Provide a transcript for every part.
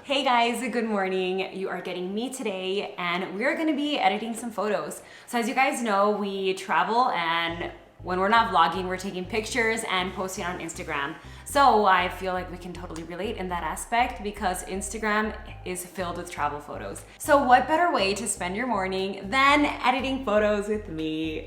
Hey guys, good morning. You are getting me today and we're gonna be editing some photos. So as you guys know, we travel and when we're not vlogging, we're taking pictures and posting on Instagram. So I feel like we can totally relate in that aspect because Instagram is filled with travel photos. So what better way to spend your morning than editing photos with me?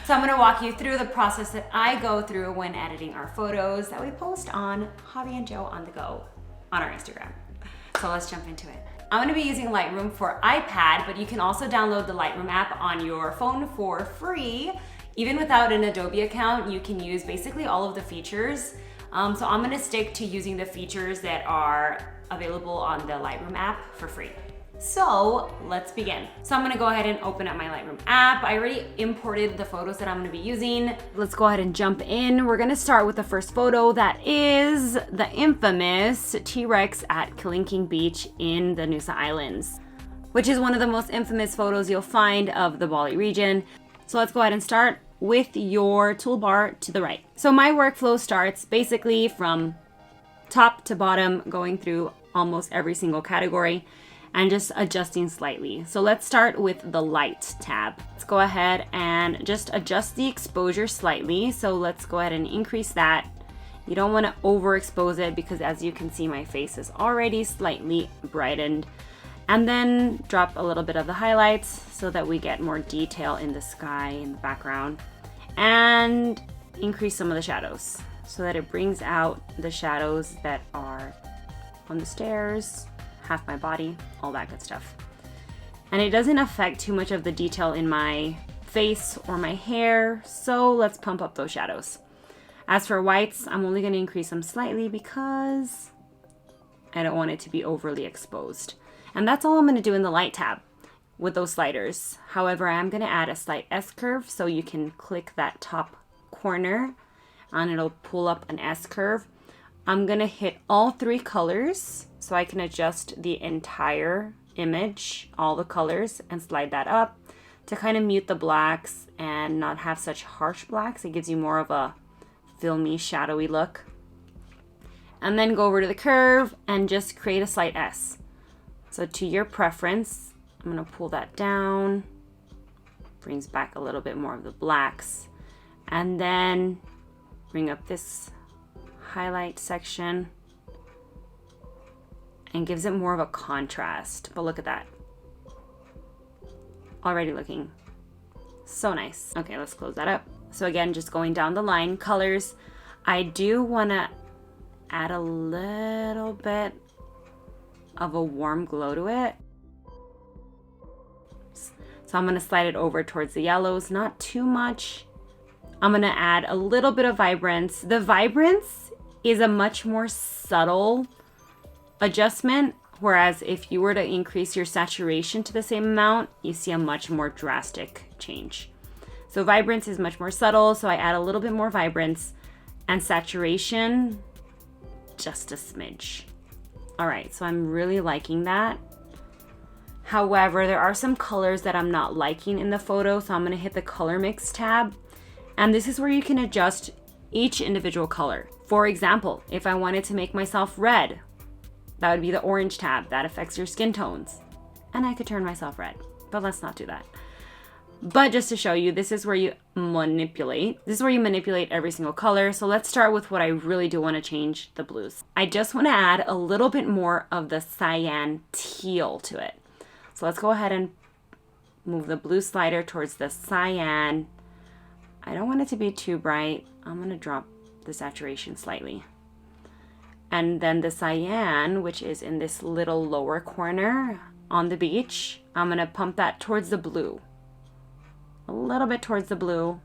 So I'm gonna walk you through the process that I go through when editing our photos that we post on Javi and Joe on the go on our Instagram. So let's jump into it. I'm gonna be using Lightroom for iPad, but you can also download the Lightroom app on your phone for free. Even without an Adobe account, you can use basically all of the features. So I'm gonna stick to using the features that are available on the Lightroom app for free. So let's begin. So I'm gonna go ahead and open up my Lightroom app. I already imported the photos that I'm gonna be using. Let's go ahead and jump in. We're gonna start with the first photo that is the infamous T-Rex at Kalinking Beach in the Nusa Islands, which is one of the most infamous photos you'll find of the Bali region. So let's go ahead and start with your toolbar to the right. So my workflow starts basically from top to bottom, going through almost every single category and just adjusting slightly. So let's start with the light tab. Let's go ahead and just adjust the exposure slightly. So let's go ahead and increase that. You don't want to overexpose it because as you can see, my face is already slightly brightened. And then drop a little bit of the highlights so that we get more detail in the sky in the background. And increase some of the shadows so that it brings out the shadows that are on the stairs, half my body, all that good stuff. And it doesn't affect too much of the detail in my face or my hair, so let's pump up those shadows. As for whites, I'm only going to increase them slightly because I don't want it to be overly exposed. And that's all I'm going to do in the light tab with those sliders. However, I'm going to add a slight S-curve so you can click that top corner and it'll pull up an S-curve. I'm going to hit all three colors so I can adjust the entire image, all the colors, and slide that up to kind of mute the blacks and not have such harsh blacks. It gives you more of a filmy, shadowy look. And then go over to the curve and just create a slight S. So to your preference, I'm going to pull that down, brings back a little bit more of the blacks, and then bring up this highlight section and gives it more of a contrast. But look at that. Already looking so nice. Okay, let's close that up. So again, just going down the line, colors. I do want to add a little bit of a warm glow to it. So I'm going to slide it over towards the yellows, not too much. I'm going to add a little bit of vibrance. The vibrance is a much more subtle adjustment, whereas if you were to increase your saturation to the same amount, you see a much more drastic change. So vibrance is much more subtle, so I add a little bit more vibrance, and saturation, just a smidge. All right, so I'm really liking that. However, there are some colors that I'm not liking in the photo, so I'm gonna hit the color mix tab. And this is where you can adjust each individual color. For example, if I wanted to make myself red, that would be the orange tab. That affects your skin tones. And I could turn myself red, but let's not do that. But just to show you, this is where you manipulate. This is where you manipulate every single color. So let's start with what I really do want to change, the blues. I just want to add a little bit more of the cyan teal to it. So let's go ahead and move the blue slider towards the cyan. I don't want it to be too bright. I'm going to drop the saturation slightly. And then the cyan, which is in this little lower corner on the beach, I'm going to pump that towards the blue. A little bit towards the blue,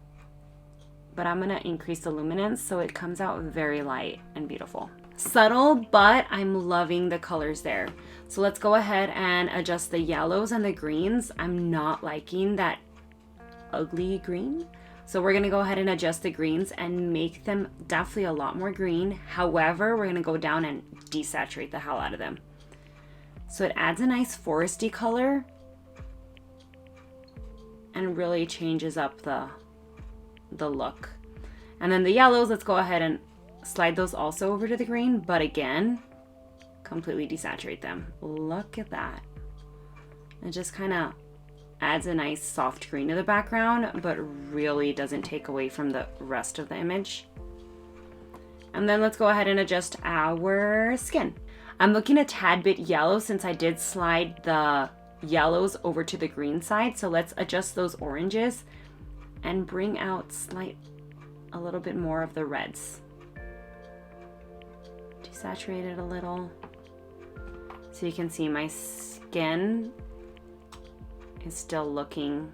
but I'm going to increase the luminance so it comes out very light and beautiful. Subtle, but I'm loving the colors there. So let's go ahead and adjust the yellows and the greens. I'm not liking that ugly green. So we're gonna go ahead and adjust the greens and make them definitely a lot more green. However, we're gonna go down and desaturate the hell out of them. So it adds a nice foresty color and really changes up the look. And then the yellows, let's go ahead and slide those also over to the green, but again, completely desaturate them. Look at that. It just kind of adds a nice soft green to the background, but really doesn't take away from the rest of the image. And then let's go ahead and adjust our skin. I'm looking a tad bit yellow since I did slide the yellows over to the green side. So let's adjust those oranges and bring out a little bit more of the reds. Desaturate it a little. So you can see my skin is still looking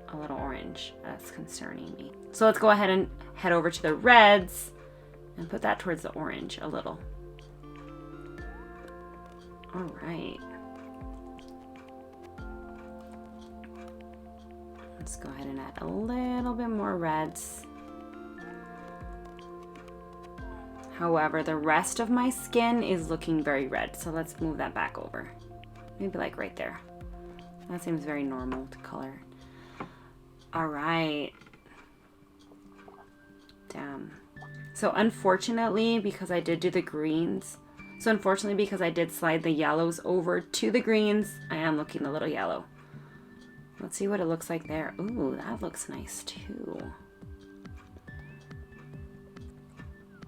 a little orange. That's concerning me. So let's go ahead and head over to the reds and put that towards the orange a little. All right. Let's go ahead and add a little bit more reds. However, the rest of my skin is looking very red, so let's move that back over. Maybe like right there. That seems very normal to color. All right. Damn. So unfortunately, because I did do the greens, because I did slide the yellows over to the greens, I am looking a little yellow. Let's see what it looks like there. Ooh, that looks nice too.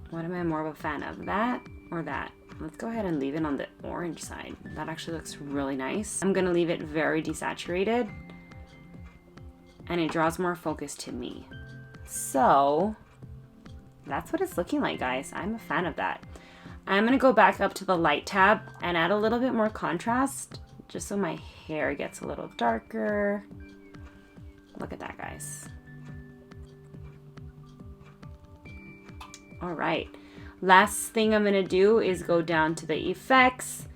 What am I more of a fan of, that or that? Let's go ahead and leave it on the orange side. That actually looks really nice. I'm gonna leave it very desaturated and it draws more focus to me. So that's what it's looking like, guys. I'm a fan of that. I'm gonna go back up to the light tab and add a little bit more contrast just so my hair gets a little darker. Look at that, guys. All right, last thing I'm gonna do is go down to the effects.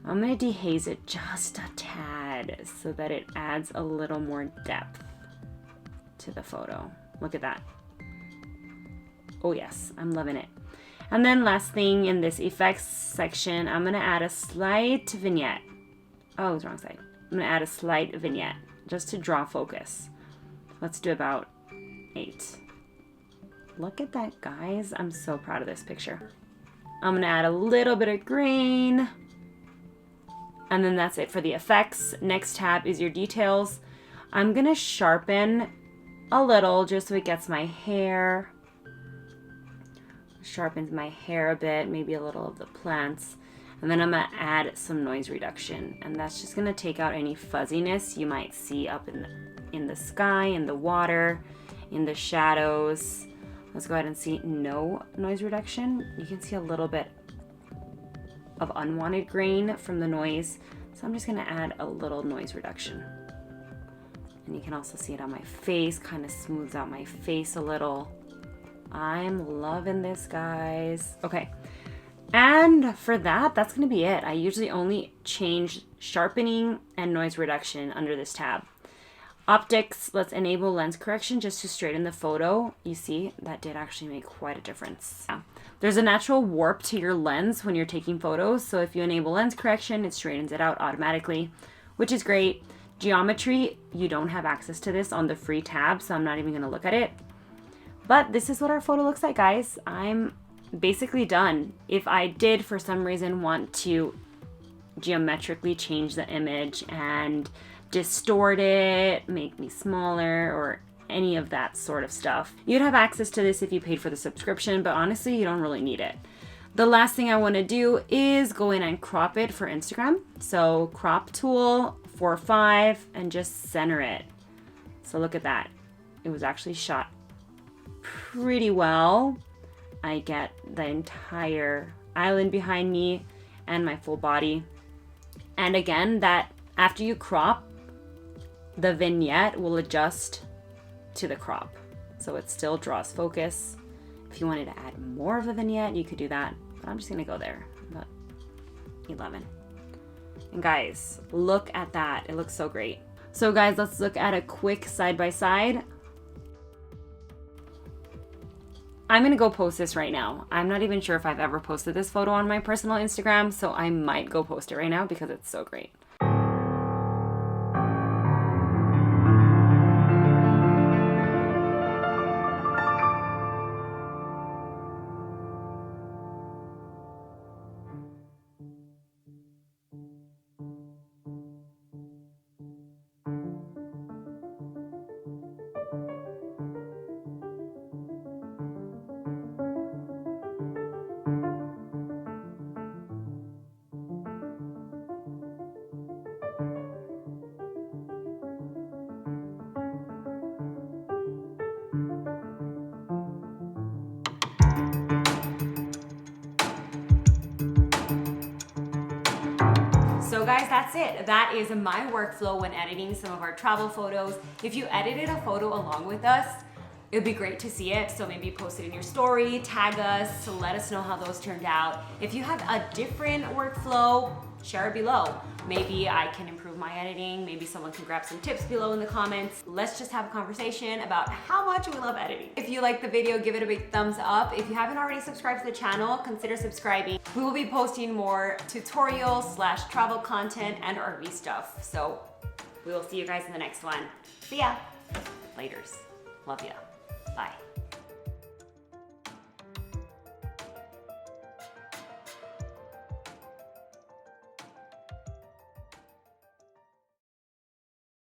I'm gonna dehaze it just a tad so that it adds a little more depth to the photo. Look at that. Oh yes, I'm loving it. And then last thing in this effects section, I'm gonna add a slight vignette. Oh, it's wrong side. I'm gonna add a slight vignette just to draw focus. Let's do about 8. Look at that, guys. I'm so proud of this picture. I'm gonna add a little bit of green. And then that's it for the effects. Next tab is your details. I'm gonna sharpen a little just so it gets my hair. Sharpens my hair a bit, maybe a little of the plants. And then I'm gonna add some noise reduction. And that's just gonna take out any fuzziness you might see up in the sky, in the water, in the shadows. Let's go ahead and see no noise reduction. You can see a little bit of unwanted grain from the noise. So I'm just gonna add a little noise reduction. And you can also see it on my face, kind of smooths out my face a little. I'm loving this, guys. Okay, and for that, that's gonna be it. I usually only change sharpening and noise reduction under this tab. Optics, let's enable lens correction just to straighten the photo. You see, that did actually make quite a difference. Yeah. There's a natural warp to your lens when you're taking photos, so if you enable lens correction, it straightens it out automatically, which is great. Geometry, you don't have access to this on the free tab, so I'm not even gonna look at it. But this is what our photo looks like, guys. I'm basically done. If I did, for some reason, want to geometrically change the image and distort it, make me smaller, or any of that sort of stuff, you'd have access to this if you paid for the subscription, but honestly, you don't really need it. The last thing I want to do is go in and crop it for Instagram. So crop tool 4:5 and just center it. So look at that. It was actually shot pretty well. I get the entire island behind me and my full body. And again, that after you crop, the vignette will adjust to the crop. So it still draws focus. If you wanted to add more of a vignette, you could do that. But I'm just gonna go there, about 11. And guys, look at that. It looks so great. So guys, let's look at a quick side-by-side. I'm gonna go post this right now. I'm not even sure if I've ever posted this photo on my personal Instagram, so I might go post it right now because it's so great. guys, that's it. That is my workflow when editing some of our travel photos. If you edited a photo along with us, it would be great to see it. So maybe post it in your story, tag us to let us know how those turned out. If you have a different workflow, share it below. Maybe I can improve my editing. Maybe someone can grab some tips below in the comments. Let's just have a conversation about how much we love editing. If you liked the video, give it a big thumbs up. If you haven't already subscribed to the channel, consider subscribing. We will be posting more tutorials / travel content and RV stuff. So we will see you guys in the next one. See ya. Laters. Love ya. Bye.